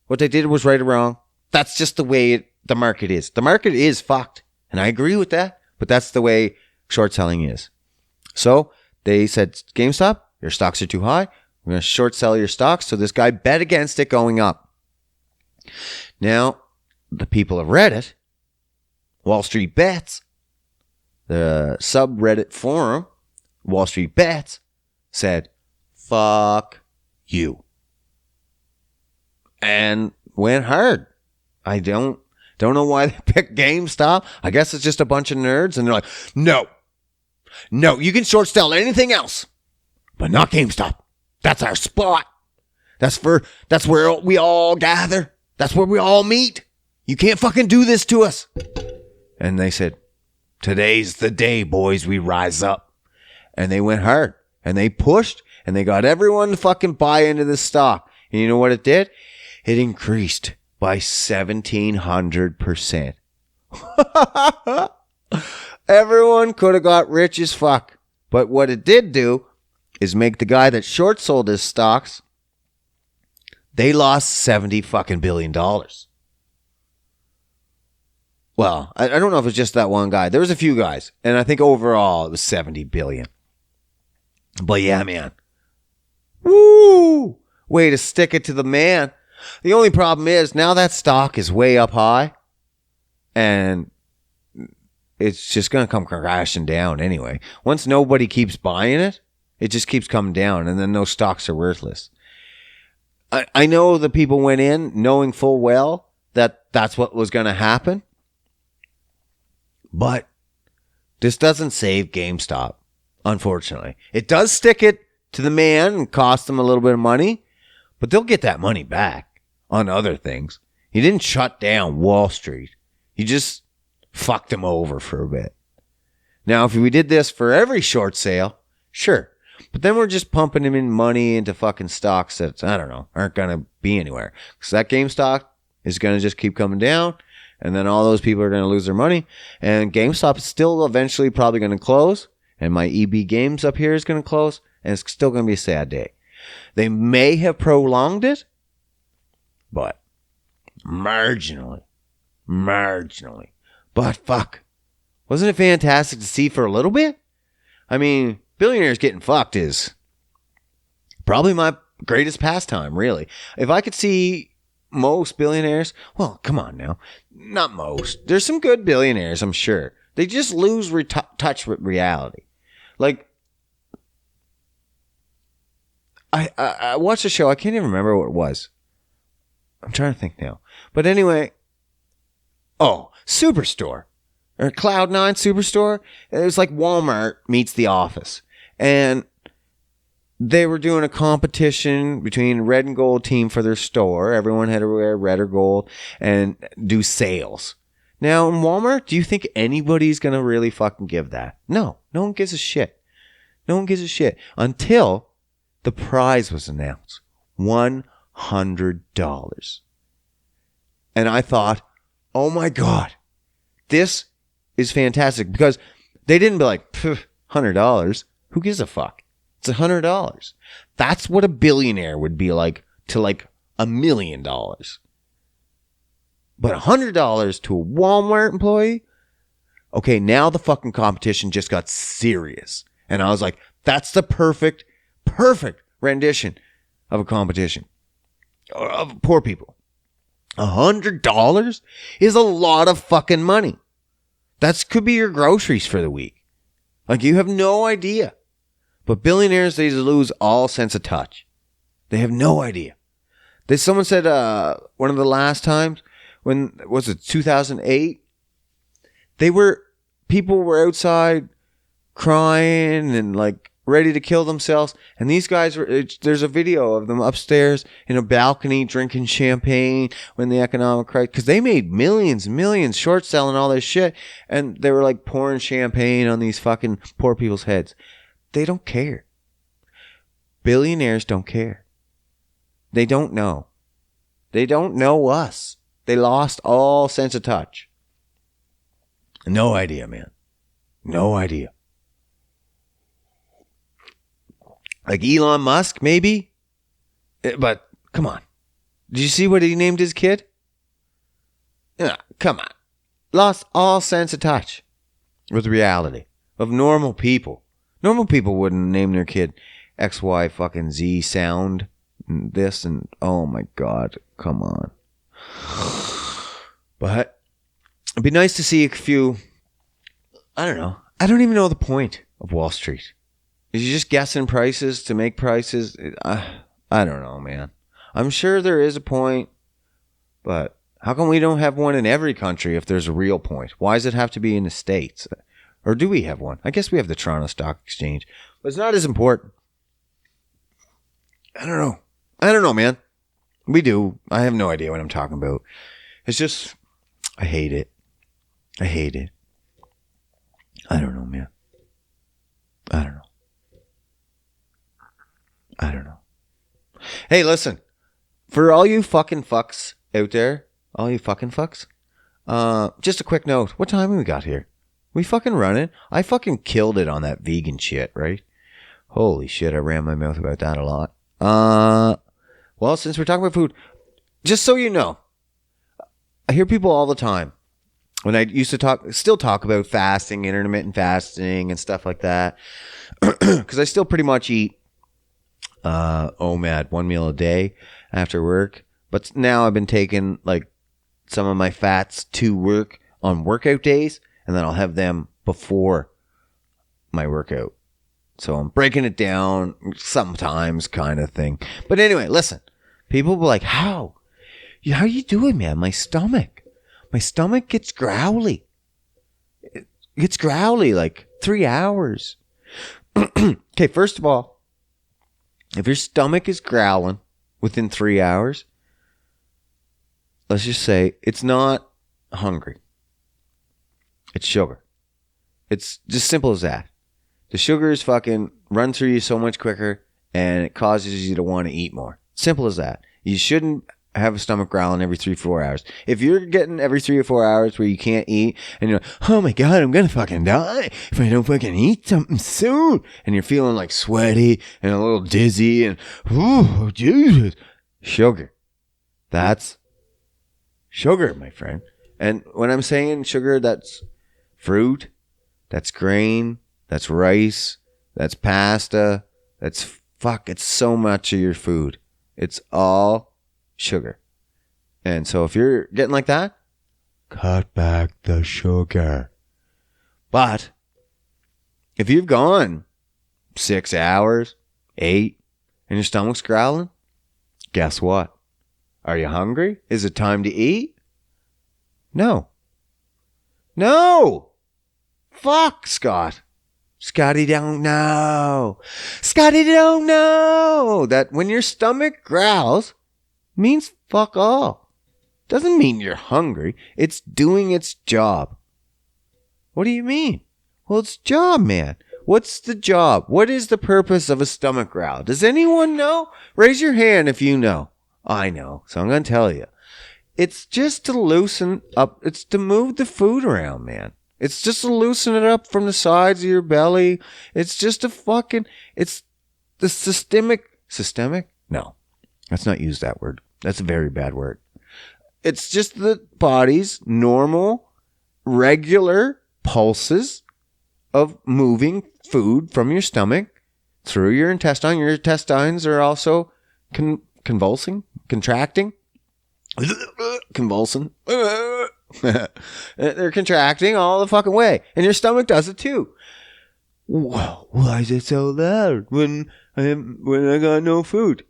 what they did was right or wrong. That's just the way the market is. The market is fucked. And I agree with that. But that's the way short selling is. So they said, GameStop, your stocks are too high. We're going to short sell your stocks. So this guy bet against it going up. Now, the people of Reddit, Wallstreet Bets, the subreddit forum, Wallstreet Bets, said, fuck you. And went hard. I don't know why they picked GameStop. I guess it's just a bunch of nerds. And they're like, no, you can short sell anything else, but not GameStop. That's our spot. That's where we all gather. That's where we all meet. You can't fucking do this to us. And they said, today's the day, boys, we rise up. And they went hard and they pushed and they got everyone to fucking buy into this stock. And you know what it did? It increased by 1,700%. Everyone could have got rich as fuck. But what it did do is make the guy that short sold his stocks, they lost $70 fucking billion. Well, I don't know if it's just that one guy. There was a few guys. And I think overall it was 70 billion. But yeah, man. Woo! Way to stick it to the man. The only problem is now that stock is way up high. And it's just going to come crashing down anyway. Once nobody keeps buying it, it just keeps coming down. And then those stocks are worthless. I know the people went in knowing full well that that's what was going to happen. But this doesn't save GameStop, unfortunately. It does stick it to the man and cost them a little bit of money, but they'll get that money back on other things. You didn't shut down Wall Street. You just fucked them over for a bit. Now, if we did this for every short sale, sure. But then we're just pumping them in money into fucking stocks that, I don't know, aren't going to be anywhere. Because that GameStop is going to just keep coming down. And then all those people are going to lose their money. And GameStop is still eventually probably going to close. And my EB Games up here is going to close. And it's still going to be a sad day. They may have prolonged it. But marginally. But fuck. Wasn't it fantastic to see for a little bit? I mean, billionaires getting fucked is probably my greatest pastime, really. If I could see most billionaires, well, come on now. Not most. There's some good billionaires, I'm sure. They just lose touch with reality. Like, I watched a show. I can't even remember what it was. I'm trying to think now. But anyway, Superstore. Or Cloud9 Superstore. It was like Walmart meets The Office. And they were doing a competition between red and gold team for their store. Everyone had to wear red or gold and do sales. Now, in Walmart, do you think anybody's going to really fucking give that? No. No one gives a shit. No one gives a shit. Until the prize was announced. $100. And I thought, Oh my God. This is fantastic because they didn't be like, $100. Who gives a fuck? It's $100. That's what a billionaire would be like to like $1 million. But $100 to a Walmart employee? Okay, now the fucking competition just got serious. And I was like, that's the perfect rendition of a competition of poor people. $100 is a lot of fucking money. That could be your groceries for the week. Like, you have no idea. But billionaires, they lose all sense of touch. They have no idea. Someone said one of the last times, when was it 2008? People were outside crying and like ready to kill themselves. And these guys there's a video of them upstairs in a balcony drinking champagne when the economic crisis, because they made millions and millions short selling all this shit. And they were like pouring champagne on these fucking poor people's heads. They don't care. Billionaires don't care. They don't know. They don't know us. They lost all sense of touch. No idea, man. No idea. Like Elon Musk, maybe? But, come on. Did you see what he named his kid? Yeah, come on. Lost all sense of touch with reality of normal people. Normal people wouldn't name their kid XY fucking Z sound and this and oh my God, come on. But it'd be nice to see a few, I don't know. I don't even know the point of Wall Street. Is you just guessing prices to make prices? I don't know, man. I'm sure there is a point, but how come we don't have one in every country if there's a real point? Why does it have to be in the States? Or do we have one? I guess we have the Toronto Stock Exchange, but it's not as important. I don't know, man. We do. I have no idea what I'm talking about. It's just, I hate it. I don't know, man. I don't know. Hey, listen. For all you fucking fucks out there, just a quick note. What time have we got here? We fucking running? I fucking killed it on that vegan shit, right? Holy shit, I ran my mouth about that a lot. Well, since we're talking about food, just so you know, I hear people all the time when I used to still talk about fasting, intermittent fasting and stuff like that. Because I still pretty much eat OMAD, 1 meal a day after work. But now I've been taking like some of my fats to work on workout days, and then I'll have them before my workout. So I'm breaking it down sometimes, kind of thing. But anyway, listen. People will be like, how you doing, man? My stomach gets growly. It gets growly like 3 hours. Okay, first of all, if your stomach is growling within 3 hours, let's just say it's not hungry. It's sugar. It's just simple as that. The sugars fucking run through you so much quicker, and it causes you to want to eat more. Simple as that. You shouldn't have a stomach growling every 3-4 hours. If you're getting every 3 or 4 hours where you can't eat, and you're like, oh my God, I'm going to fucking die if I don't fucking eat something soon. And you're feeling like sweaty and a little dizzy and, oh, Jesus. Sugar. That's sugar, my friend. And when I'm saying sugar, that's fruit, that's grain, that's rice, that's pasta, it's so much of your food. It's all sugar. And so if you're getting like that, cut back the sugar. But if you've gone 6 hours, 8, and your stomach's growling, guess what? Are you hungry? Is it time to eat? No. Fuck, Scott. Scotty don't know that when your stomach growls means fuck all. Doesn't mean you're hungry. It's doing its job. What do you mean? Well, it's job, man. What's the job? What is the purpose of a stomach growl? Does anyone know? Raise your hand if you know. I know, so I'm going to tell you. it's just to loosen up. It's to move the food around, man. It's just to loosen it up from the sides of your belly. It's just a fucking, it's the systemic? No, let's not use that word. That's a very bad word. It's just the body's normal, regular pulses of moving food from your stomach through your intestine. Your intestines are also convulsing, contracting, convulsing. They're contracting all the fucking way. And your stomach does it too. Whoa, why is it so loud when I got no food?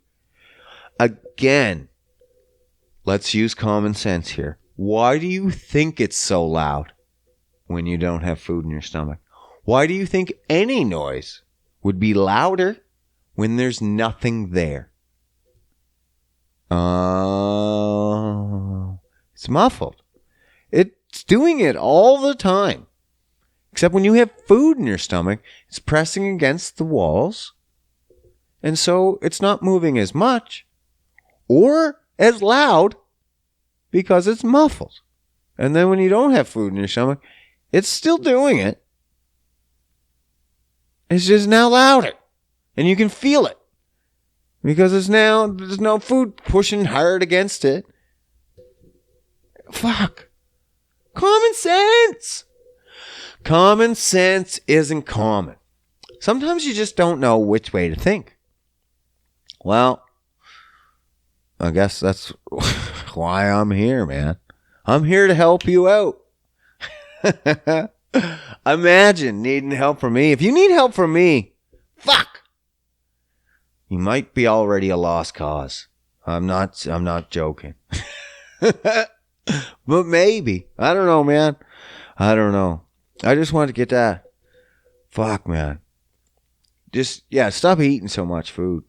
Again, let's use common sense here. Why do you think it's so loud when you don't have food in your stomach? Why do you think any noise would be louder when there's nothing there? It's muffled. It's doing it all the time. Except when you have food in your stomach, it's pressing against the walls. And so it's not moving as much or as loud because it's muffled. And then when you don't have food in your stomach, it's still doing it. It's just now louder. And you can feel it. Because there's no food pushing hard against it. Fuck. Common sense. Common sense isn't common. Sometimes you just don't know which way to think. Well, I guess that's why I'm here, man. I'm here to help you out. Imagine needing help from me. If you need help from me, fuck. You might be already a lost cause. I'm not joking. But maybe. I don't know, man. I don't know. I just wanted to get that. Fuck, man. Just, stop eating so much food.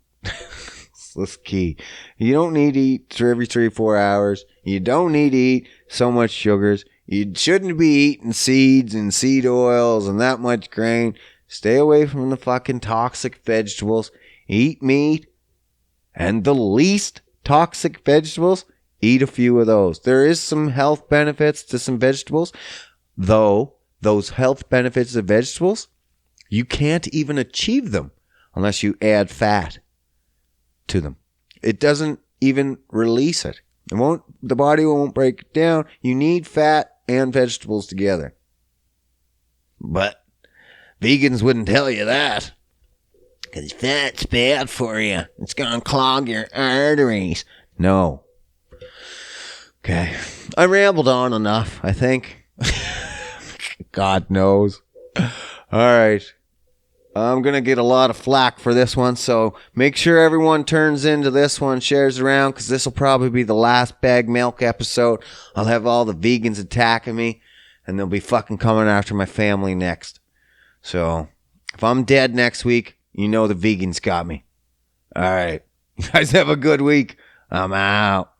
That's key. You don't need to eat every 3-4 hours. You don't need to eat so much sugars. You shouldn't be eating seeds and seed oils and that much grain. Stay away from the fucking toxic vegetables. Eat meat. And the least toxic vegetables, eat a few of those. There is some health benefits to some vegetables, though those health benefits of vegetables, you can't even achieve them unless you add fat to them. It doesn't even release it. The body won't break it down. You need fat and vegetables together. But vegans wouldn't tell you that. Because fat's bad for you. It's going to clog your arteries. No. Okay. I rambled on enough, I think. God knows. All right. I'm going to get a lot of flack for this one, so make sure everyone turns into this one, shares around, because this will probably be the last bag milk episode. I'll have all the vegans attacking me, and they'll be fucking coming after my family next. So, if I'm dead next week, you know the vegans got me. All right. You guys have a good week. I'm out.